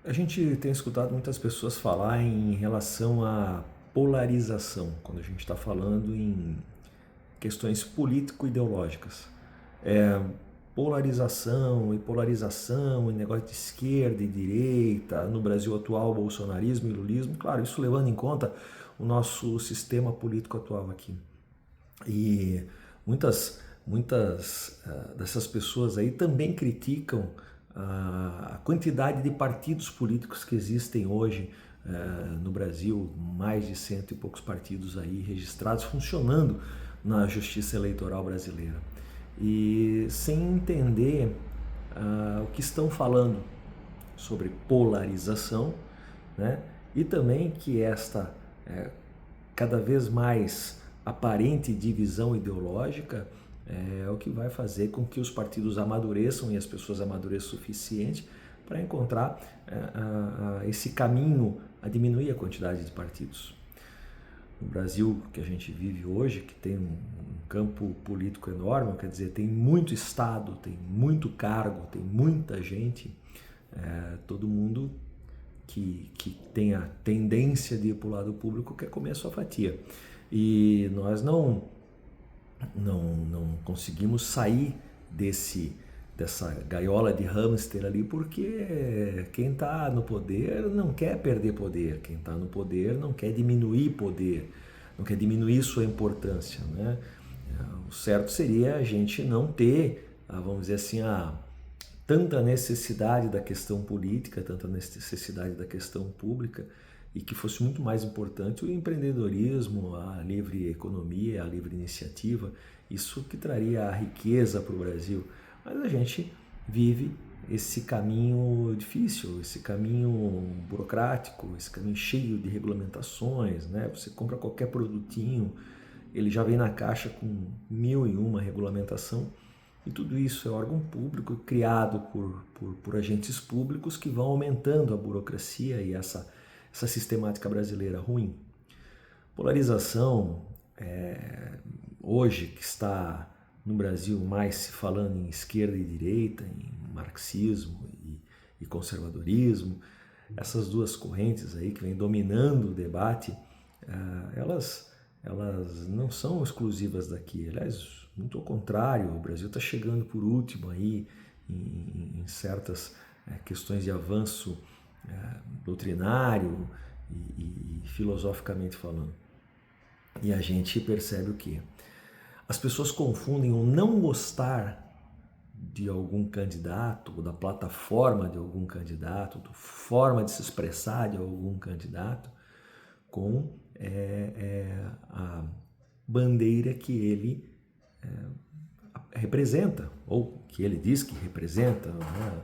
A gente tem escutado muitas pessoas falar em relação à polarização, quando a gente está falando em questões político-ideológicas. É, polarização e negócio de esquerda e direita, no Brasil atual, bolsonarismo e lulismo, claro, isso levando em conta o nosso sistema político atual aqui. E muitas dessas pessoas aí também criticam a quantidade de partidos políticos que existem hoje no Brasil, mais de cento e poucos partidos aí registrados, funcionando na justiça eleitoral brasileira. E sem entender o que estão falando sobre polarização, né? E também que esta cada vez mais aparente divisão ideológica é o que vai fazer com que os partidos amadureçam e as pessoas amadureçam o suficiente para encontrar esse caminho a diminuir a quantidade de partidos. No Brasil que a gente vive hoje, que tem um campo político enorme, quer dizer, tem muito Estado, tem muito cargo, tem muita gente, todo mundo que tem a tendência de ir para o lado público quer comer a sua fatia. E nós não conseguimos sair dessa gaiola de hamster ali, porque quem está no poder não quer perder poder, quem está no poder não quer diminuir poder, não quer diminuir sua importância, né? O certo seria a gente não ter, vamos dizer assim, tanta necessidade da questão política, tanta necessidade da questão pública, e que fosse muito mais importante o empreendedorismo, a livre economia, a livre iniciativa, isso que traria a riqueza para o Brasil. Mas a gente vive esse caminho difícil, esse caminho burocrático, esse caminho cheio de regulamentações, né? Você compra qualquer produtinho, ele já vem na caixa com 1001 regulamentação, e tudo isso é órgão público criado por agentes públicos que vão aumentando a burocracia e essa sistemática brasileira ruim. Polarização, hoje que está no Brasil mais se falando em esquerda e direita, em marxismo e conservadorismo, essas duas correntes aí que vêm dominando o debate, elas não são exclusivas daqui. Aliás, muito ao contrário, o Brasil está chegando por último aí em certas questões de avanço doutrinário e filosoficamente falando. E a gente percebe o quê? As pessoas confundem o não gostar de algum candidato, ou da plataforma de algum candidato, da forma de se expressar de algum candidato, com a bandeira que ele representa, ou que ele diz que representa, né?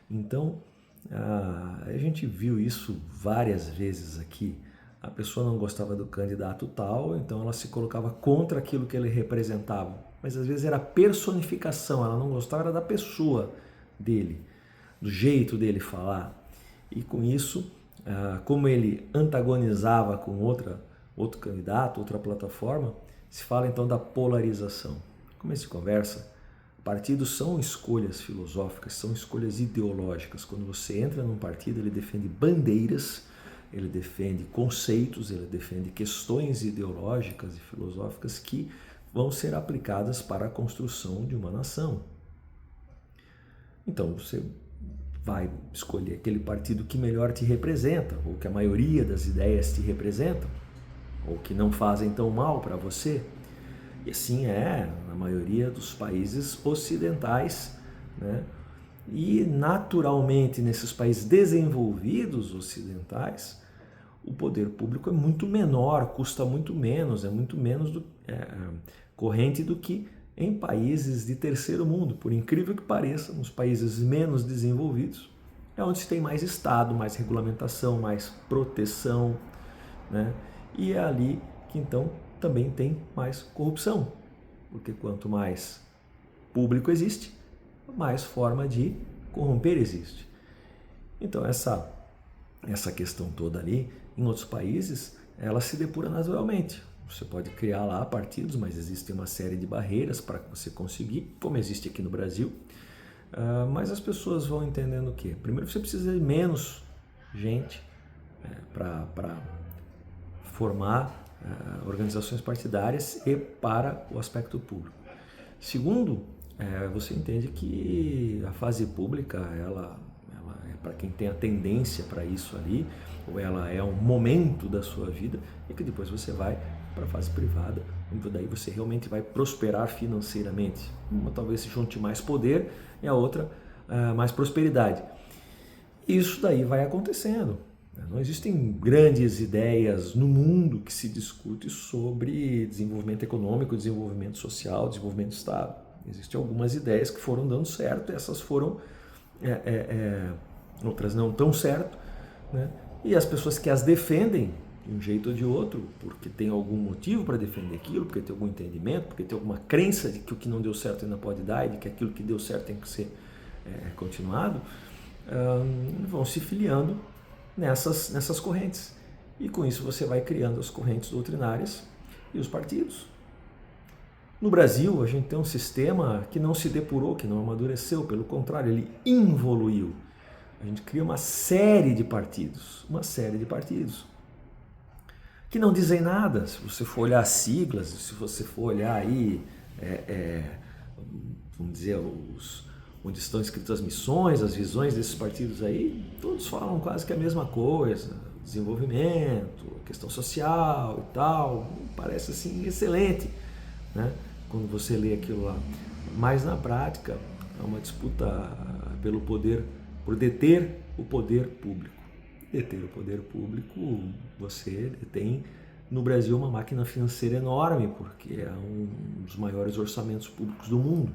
Então, a gente viu isso várias vezes aqui. A pessoa não gostava do candidato tal, então ela se colocava contra aquilo que ele representava. Mas às vezes era personificação, ela não gostava era da pessoa dele, do jeito dele falar. E com isso, como ele antagonizava com outro candidato, outra plataforma, se fala então da polarização. Como se conversa, partidos são escolhas filosóficas, são escolhas ideológicas. Quando você entra num partido, ele defende bandeiras, ele defende conceitos, ele defende questões ideológicas e filosóficas que vão ser aplicadas para a construção de uma nação. Então você vai escolher aquele partido que melhor te representa, ou que a maioria das ideias te representam, ou que não fazem tão mal para você. E assim é na maioria dos países ocidentais, né? E naturalmente nesses países desenvolvidos ocidentais, o poder público é muito menor, custa muito menos, é muito menos corrente do que em países de terceiro mundo. Por incrível que pareça, nos países menos desenvolvidos é onde se tem mais Estado, mais regulamentação, mais proteção, né? E é ali que então também tem mais corrupção, porque quanto mais público existe, mais forma de corromper existe. Então essa questão toda ali, em outros países, ela se depura naturalmente. Você pode criar lá partidos, mas existe uma série de barreiras para você conseguir, como existe aqui no Brasil. Mas as pessoas vão entendendo o quê? Primeiro, você precisa de menos gente para formar organizações partidárias e para o aspecto público. Segundo, você entende que a fase pública, ela é para quem tem a tendência para isso ali, ou ela é um momento da sua vida, e que depois você vai para a fase privada, onde daí você realmente vai prosperar financeiramente. Uma talvez se junte mais poder e a outra mais prosperidade. Isso daí vai acontecendo. Não existem grandes ideias no mundo que se discute sobre desenvolvimento econômico, desenvolvimento social, desenvolvimento do Estado. Existem algumas ideias que foram dando certo, essas foram, outras não tão certo, né? E as pessoas que as defendem, de um jeito ou de outro, porque tem algum motivo para defender aquilo, porque tem algum entendimento, porque tem alguma crença de que o que não deu certo ainda pode dar e de que aquilo que deu certo tem que ser continuado, vão se filiando nessas correntes. E com isso você vai criando as correntes doutrinárias e os partidos. No Brasil, a gente tem um sistema que não se depurou, que não amadureceu, pelo contrário, ele involuiu. A gente cria uma série de partidos, que não dizem nada. Se você for olhar as siglas, se você for olhar aí, vamos dizer, onde estão escritas as missões, as visões desses partidos aí, todos falam quase que a mesma coisa, desenvolvimento, questão social e tal, parece assim excelente, né? Quando você lê aquilo lá. Mas na prática é uma disputa pelo poder, por deter o poder público. Deter o poder público, você tem no Brasil uma máquina financeira enorme, porque é um dos maiores orçamentos públicos do mundo.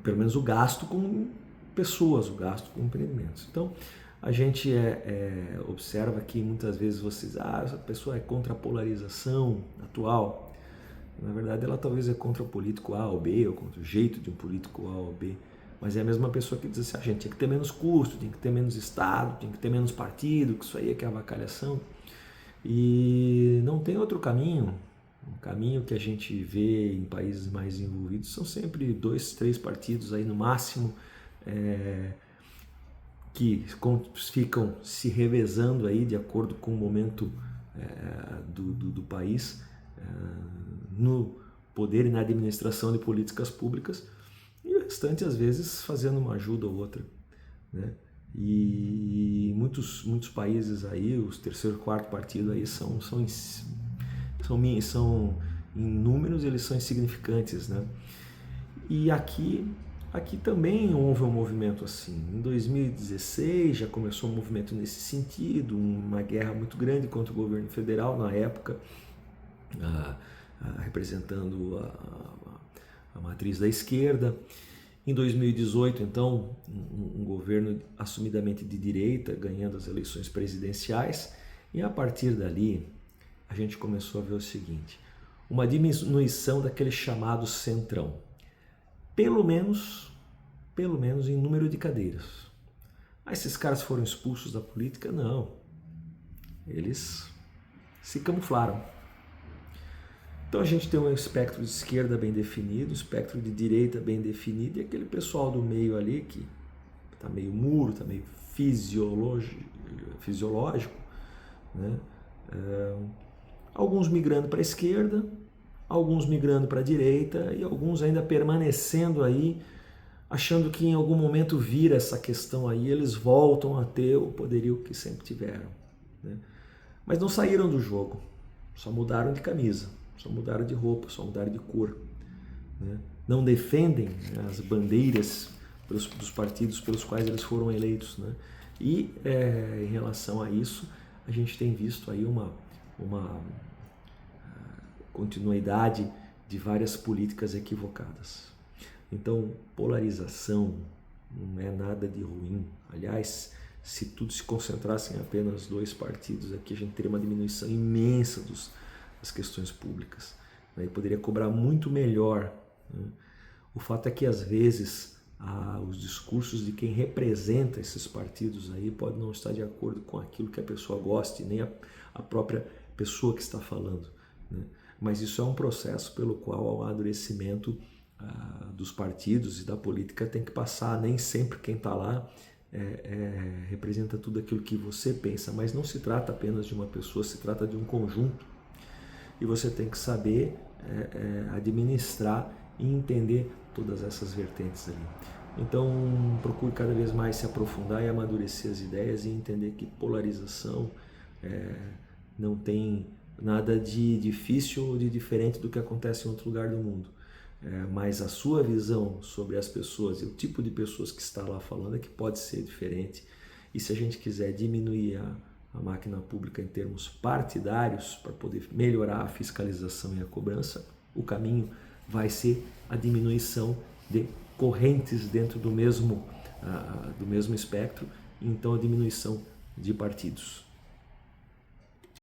Pelo menos o gasto com pessoas, o gasto com empreendimentos. Então, a gente observa que muitas vezes vocês, essa pessoa é contra a polarização atual. Na verdade, ela talvez é contra o político A ou B, ou contra o jeito de um político A ou B. Mas é a mesma pessoa que diz assim, a gente tinha que ter menos custo, tinha que ter menos Estado, tinha que ter menos partido, que isso aí é que é avacalhação. E não tem outro caminho. O caminho que a gente vê em países mais desenvolvidos são sempre 2, 3 partidos aí no máximo, que ficam se revezando aí de acordo com o momento do país, no poder e na administração de políticas públicas, e o restante às vezes fazendo uma ajuda ou outra, né? E muitos países aí, os terceiro, quarto partido aí são em números, eles são insignificantes, né? E aqui também houve um movimento assim. Em 2016 já começou um movimento nesse sentido, uma guerra muito grande contra o governo federal na época, representando a matriz da esquerda. Em 2018, então, um governo assumidamente de direita ganhando as eleições presidenciais, e a partir dali a gente começou a ver o seguinte, uma diminuição daquele chamado centrão, pelo menos em número de cadeiras. Esses caras foram expulsos da política? Não, eles se camuflaram. Então a gente tem um espectro de esquerda bem definido, um espectro de direita bem definido, e aquele pessoal do meio ali que está meio muro, está meio fisiológico, né? Alguns migrando para a esquerda, alguns migrando para a direita e alguns ainda permanecendo aí, achando que em algum momento vira essa questão aí, eles voltam a ter o poderio que sempre tiveram, né? Mas não saíram do jogo, só mudaram de camisa, só mudaram de roupa, só mudaram de cor, né? Não defendem, né, as bandeiras dos partidos pelos quais eles foram eleitos, né? E em relação a isso, a gente tem visto aí uma continuidade de várias políticas equivocadas. Então, polarização não é nada de ruim. Aliás, se tudo se concentrasse em apenas 2 partidos aqui, a gente teria uma diminuição imensa das questões públicas, né? E poderia cobrar muito melhor, né? O fato é que, às vezes, os discursos de quem representa esses partidos aí podem não estar de acordo com aquilo que a pessoa gosta, e nem a própria pessoa que está falando, né? Mas isso é um processo pelo qual o amadurecimento dos partidos e da política tem que passar. Nem sempre quem está lá representa tudo aquilo que você pensa, mas não se trata apenas de uma pessoa, se trata de um conjunto. E você tem que saber administrar e entender todas essas vertentes ali. Então, procure cada vez mais se aprofundar e amadurecer as ideias e entender que polarização não tem nada de difícil ou de diferente do que acontece em outro lugar do mundo. Mas a sua visão sobre as pessoas e o tipo de pessoas que está lá falando é que pode ser diferente. E se a gente quiser diminuir a máquina pública em termos partidários para poder melhorar a fiscalização e a cobrança, o caminho vai ser a diminuição de correntes dentro do mesmo espectro, então a diminuição de partidos.